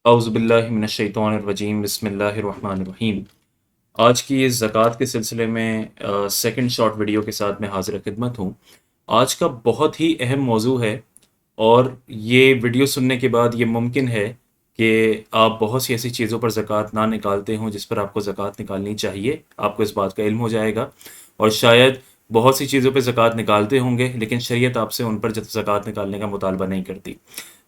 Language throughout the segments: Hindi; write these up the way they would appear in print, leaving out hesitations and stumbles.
औज़ुबिल्लाहि मिनश्शैतानिर्रजीम बिस्मिल्लाहिर्रहमानिर्रहीम। आज की इस ज़कात के सिलसिले में सेकंड शॉर्ट वीडियो के साथ मैं हाज़िर खिदमत हूँ। आज का बहुत ही अहम मौजू है और ये वीडियो सुनने के बाद ये मुमकिन है कि आप बहुत सी ऐसी चीज़ों पर ज़कात ना निकालते हों जिस पर आपको ज़कात निकालनी चाहिए। आपको इस बात का इल्म हो जाएगा और शायद बहुत सी चीज़ों पे ज़कात निकालते होंगे लेकिन शरीयत आपसे उन पर ज़कात निकालने का मुतालबा नहीं करती।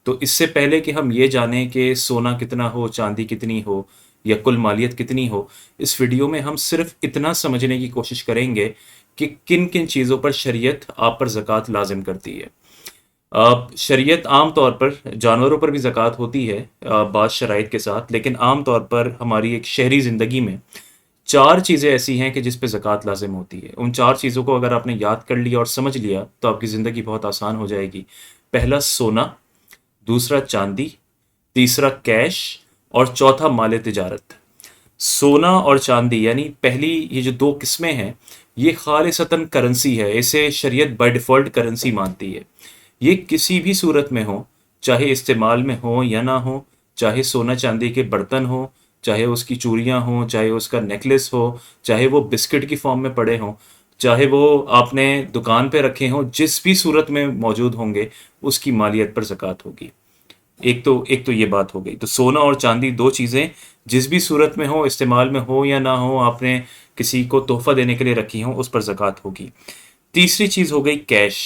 तो इससे पहले कि हम ये जानें कि सोना कितना हो, चांदी कितनी हो या कुल मालियत कितनी हो, इस वीडियो में हम सिर्फ इतना समझने की कोशिश करेंगे कि किन किन चीज़ों पर शरीयत आप पर ज़कात लाजिम करती है। शरीयत आम तौर पर जानवरों पर भी ज़कात होती है बाज़ शराइत के साथ, लेकिन आम तौर पर हमारी एक शहरी ज़िंदगी में चार चीज़ें ऐसी हैं कि जिस पे ज़कात लाजिम होती है। उन चार चीज़ों को अगर आपने याद कर लिया और समझ लिया तो आपकी ज़िंदगी बहुत आसान हो जाएगी। पहला सोना, दूसरा चांदी, तीसरा कैश और चौथा माल तिजारत। सोना और चांदी यानी पहली ये जो दो किस्में हैं, ये खालिसतन करेंसी है। इसे शरीयत बाय डिफ़ॉल्ट करेंसी मानती है। ये किसी भी सूरत में हो, चाहे इस्तेमाल में हो या ना हो, चाहे सोना चांदी के बर्तन हो, चाहे उसकी चूड़ियाँ हों, चाहे उसका नेकलेस हो, चाहे वो बिस्किट की फॉर्म में पड़े हों, चाहे वो आपने दुकान पे रखे हों, जिस भी सूरत में मौजूद होंगे, उसकी मालियत पर ज़कात होगी। एक तो ये बात हो गई। तो सोना और चांदी दो चीज़ें जिस भी सूरत में हो, इस्तेमाल में हो या ना हो, आपने किसी को तोहफ़ा देने के लिए रखी हो, उस पर ज़कात होगी। तीसरी चीज़ हो गई कैश।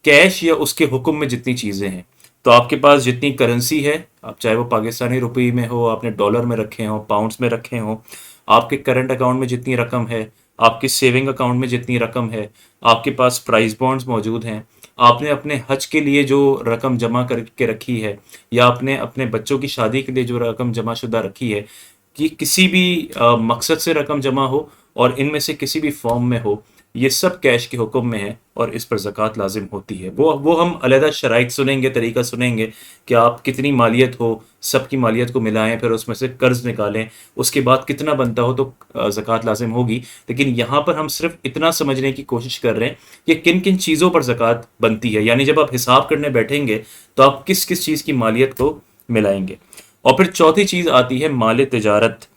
कैश या उसके हुक्म में जितनी चीज़ें हैं, तो आपके पास जितनी करेंसी है, आप चाहे वो पाकिस्तानी रुपये में हो, आपने डॉलर में रखे हों, पाउंड्स में रखे हों, आपके करंट अकाउंट में जितनी रकम है, आपके सेविंग अकाउंट में जितनी रकम है, आपके पास प्राइस बॉन्ड्स मौजूद हैं, आपने अपने हज के लिए जो रकम जमा करके रखी है या आपने अपने बच्चों की शादी के लिए जो रकम जमाशुदा रखी है, कि किसी भी मकसद से रकम जमा हो और इनमें से किसी भी फॉर्म में हो, ये सब कैश के हुक्म में है और इस पर ज़कात लाजिम होती है। वो हम अलहदा शराइत सुनेंगे, तरीका सुनेंगे कि आप कितनी मालियत हो, सबकी मालियत को मिलाएं, फिर उसमें से कर्ज निकालें, उसके बाद कितना बनता हो तो ज़कात लाजिम होगी। लेकिन यहाँ पर हम सिर्फ इतना समझने की कोशिश कर रहे हैं कि किन किन चीज़ों पर ज़कात बनती है, यानी जब आप हिसाब करने बैठेंगे तो आप किस किस चीज़ की मालियत को मिलाएंगे। और फिर चौथी चीज़ आती है माल तिजारत।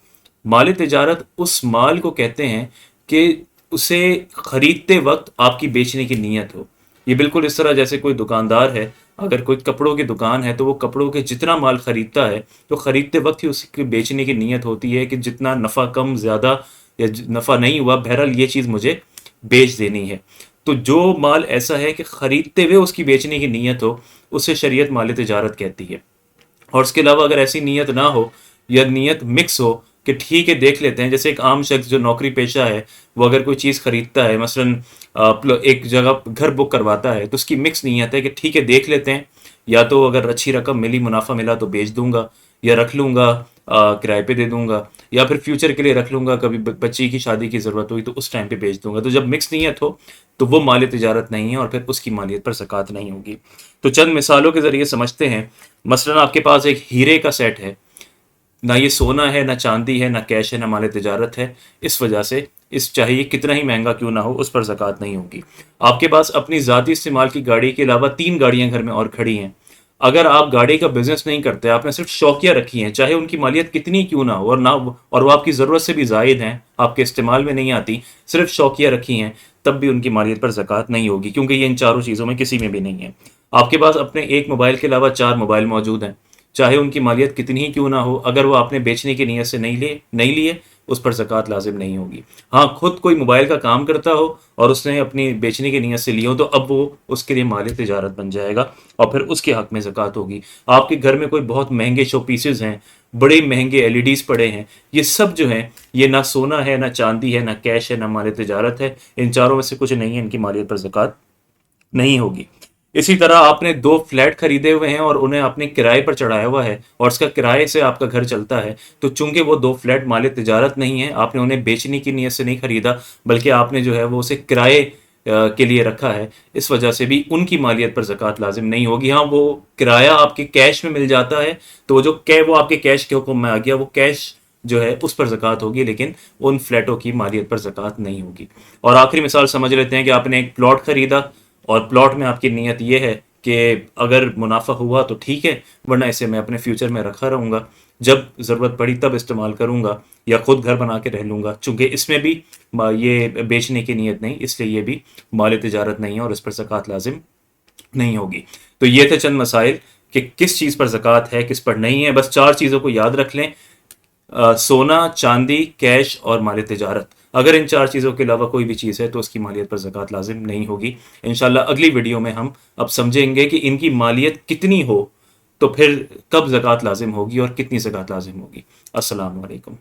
माल तिजारत उस माल को कहते हैं कि उसे खरीदते वक्त आपकी बेचने की नीयत हो। ये बिल्कुल इस तरह जैसे कोई दुकानदार है, अगर कोई कपड़ों की दुकान है तो वो कपड़ों के जितना माल खरीदता है तो खरीदते वक्त ही उसकी बेचने की नीयत होती है कि जितना नफ़ा कम ज़्यादा या नफ़ा नहीं हुआ, बहरहाल ये चीज़ मुझे बेच देनी है। तो जो माल ऐसा है कि खरीदते हुए उसकी बेचने की नीयत हो, उसे शरीयत माल तिजारत कहती है। और उसके अलावा अगर ऐसी नीयत ना हो या नीयत मिक्स हो कि ठीक है देख लेते हैं, जैसे एक आम शख्स जो नौकरी पेशा है, वो अगर कोई चीज़ खरीदता है, मसलन एक जगह घर बुक करवाता है, तो उसकी मिक्स नीयत है कि ठीक है देख लेते हैं, या तो अगर अच्छी रकम मिली, मुनाफा मिला तो बेच दूंगा, या रख लूंगा, किराए पे दे दूंगा, या फिर फ्यूचर के लिए रख लूंगा, कभी बच्ची की शादी की ज़रूरत हुई तो उस टाइम पे बेच दूंगा। तो जब मिक्स नीयत हो तो वो माल तिजारत नहीं है और फिर उसकी मालियत पर ज़कात नहीं होगी। तो चंद मिसालों के ज़रिए समझते हैं। मसलन आपके पास एक हीरे का सेट है, ना ये सोना है, ना चांदी है, ना कैश है, ना माल तिजारत है। इस वजह से इस चाहिए कितना ही महंगा क्यों ना हो, उस पर ज़कात नहीं होगी। आपके पास अपनी ज़ाती इस्तेमाल की गाड़ी के अलावा 3 गाड़ियां घर में और खड़ी हैं। अगर आप गाड़ी का बिजनेस नहीं करते, आपने सिर्फ शौकिया रखी हैं, चाहे उनकी मालियत कितनी क्यों ना हो और वो आपकी ज़रूरत से भी ज़ायद हैं, आपके इस्तेमाल में नहीं आती, सिर्फ शौकिया रखी हैं, तब भी उनकी मालियत पर ज़कात नहीं होगी, क्योंकि ये इन चारों चीज़ों में किसी में भी नहीं है। आपके पास अपने एक मोबाइल के अलावा 4 मोबाइल मौजूद हैं, चाहे उनकी मालियत कितनी ही क्यों ना हो, अगर वो आपने बेचने की नीयत से नहीं लिए, उस पर ज़कात लाजिम नहीं होगी। हाँ, खुद कोई मोबाइल का काम करता हो और उसने अपनी बेचने की नीयत से लिए हो, तो अब वो उसके लिए माल तिजारत बन जाएगा और फिर उसके हक में ज़कात होगी। आपके घर में कोई बहुत महंगे शो पीसेज हैं, बड़े महंगे एलईडीज पड़े हैं, ये सब जो हैं, ये ना सोना है, ना चांदी है, ना कैश है, ना माल तिजारत है। इन चारों में से कुछ नहीं है, इनकी मालियत पर ज़कात नहीं होगी। इसी तरह आपने 2 फ्लैट खरीदे हुए हैं और उन्हें आपने किराए पर चढ़ाया हुआ है और उसका किराए से आपका घर चलता है, तो चूंकि वो 2 फ्लैट माल तिजारत नहीं है, आपने उन्हें बेचने की नीयत से नहीं खरीदा, बल्कि आपने जो है वो उसे किराए के लिए रखा है, इस वजह से भी उनकी मालियत पर ज़कात लाजिम नहीं होगी। हाँ, वो किराया आपके कैश में मिल जाता है, तो वो आपके कैश के हुक्म में आ गया, वो कैश जो है उस पर ज़कात होगी, लेकिन उन फ्लैटों की मालियत पर ज़कात नहीं होगी। और आखिरी मिसाल समझ लेते हैं कि आपने एक प्लॉट खरीदा और प्लॉट में आपकी नीयत यह है कि अगर मुनाफा हुआ तो ठीक है, वरना इसे मैं अपने फ्यूचर में रखा रहूँगा, जब ज़रूरत पड़ी तब इस्तेमाल करूँगा, या खुद घर बना के रह लूँगा। चूँकि इसमें भी ये बेचने की नीयत नहीं, इसलिए ये भी माल तिजारत नहीं है और इस पर ज़कात लाजिम नहीं होगी। तो ये थे चंद मसाइल कि किस चीज़ पर ज़कात है, किस पर नहीं है। बस 4 चीज़ों को याद रख लें, सोना, चांदी, कैश और माल तिजारत। अगर इन 4 चीज़ों के अलावा कोई भी चीज़ है तो उसकी मालियत पर ज़कात लाजिम नहीं होगी। इंशाल्लाह अगली वीडियो में हम अब समझेंगे कि इनकी मालियत कितनी हो तो फिर कब ज़कात लाजिम होगी और कितनी ज़कात लाजिम होगी। अस्सलाम वालेकुम।